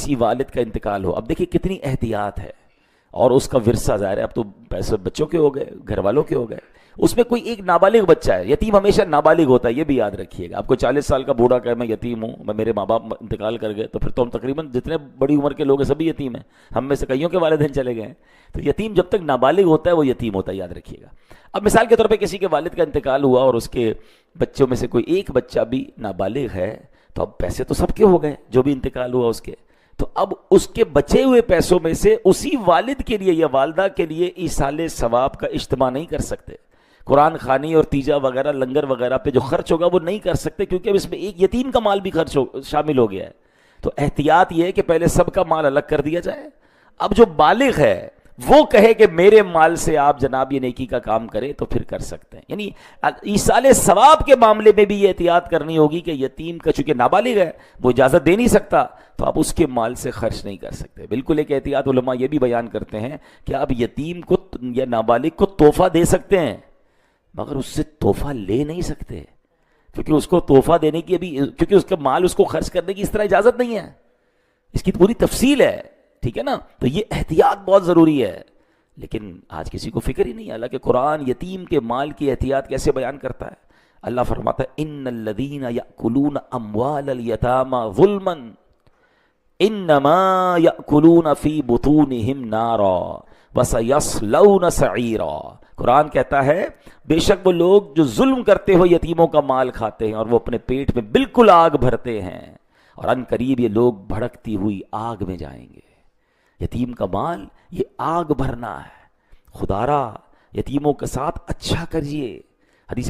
کسی والد کا انتقال ہو، اب دیکھیں کتنی احتیاط ہے، اور اس کا ورثہ ظاہر ہے اب تو پیسے بچوں کے ہو گئے، گھر والوں کے ہو گئے، اس میں کوئی ایک نابالغ بچہ ہے، یتیم ہمیشہ نابالغ ہوتا ہے، یہ بھی یاد رکھیے گا۔ آپ کو 40 سال کا بوڑھا کہے میں یتیم ہوں، میں میرے ماں باپ انتقال کر گئے، تو پھر تو ہم تقریباً جتنے بڑی عمر کے لوگ ہیں سبھی یتیم ہیں، ہم میں سے کئیوں کے والدین چلے گئے ہیں۔ تو یتیم جب تک نابالغ ہوتا ہے وہ یتیم ہوتا ہے، یاد رکھیے گا۔ اب مثال کے طور پہ کسی کے والد کا انتقال ہوا اور اس کے بچوں میں سے کوئی ایک بچہ بھی نابالغ ہے، تو اب پیسے تو سب کے ہو گئے جو بھی انتقال ہوا اس کے، تو اب اس کے بچے ہوئے پیسوں میں سے اسی والد کے لیے یا والدہ کے لیے ایصال ثواب کا اجتماع نہیں کر سکتے، قرآن خوانی اور تیجا وغیرہ لنگر وغیرہ پہ جو خرچ ہوگا وہ نہیں کر سکتے، کیونکہ اب اس میں ایک یتیم کا مال بھی شامل ہو گیا ہے۔ تو احتیاط یہ ہے کہ پہلے سب کا مال الگ کر دیا جائے، اب جو بالغ ہے وہ کہے کہ میرے مال سے آپ جناب یہ نیکی کا کام کریں تو پھر کر سکتے ہیں۔ یعنی ایصال ثواب کے معاملے میں بھی یہ احتیاط کرنی ہوگی کہ یتیم کا چونکہ نابالغ ہے وہ اجازت دے نہیں سکتا، تو آپ اس کے مال سے خرچ نہیں کر سکتے۔ بالکل ایک احتیاط علماء یہ بھی بیان کرتے ہیں کہ آپ یتیم کو یا نابالغ کو تحفہ دے سکتے ہیں، مگر اس سے تحفہ لے نہیں سکتے، کیونکہ اس کو تحفہ دینے کی ابھی، کیونکہ اس کا مال اس کو خرچ کرنے کی اس طرح اجازت نہیں ہے، اس کی پوری تفصیل ہے، ٹھیک ہے نا۔ تو یہ احتیاط بہت ضروری ہے، لیکن آج کسی کو فکر ہی نہیں ہے۔ حالانکہ قرآن یتیم کے مال کی احتیاط کیسے بیان کرتا ہے، اللہ فرماتا ہے ان الذین یأکلون اموال الیتامی ظلما انما یأکلون فی بطونہم نارا وسیصلون سعیرا۔ قرآن کہتا ہے بے شک وہ لوگ جو ظلم کرتے ہو یتیموں کا مال کھاتے ہیں اور وہ اپنے پیٹ میں بالکل آگ بھرتے ہیں، اور ان قریب یہ لوگ بھڑکتی ہوئی آگ میں جائیں گے۔ یتیم کا مال یہ آگ بھرنا ہے، خدا را یتیموں کے ساتھ اچھا کریے۔ حدیث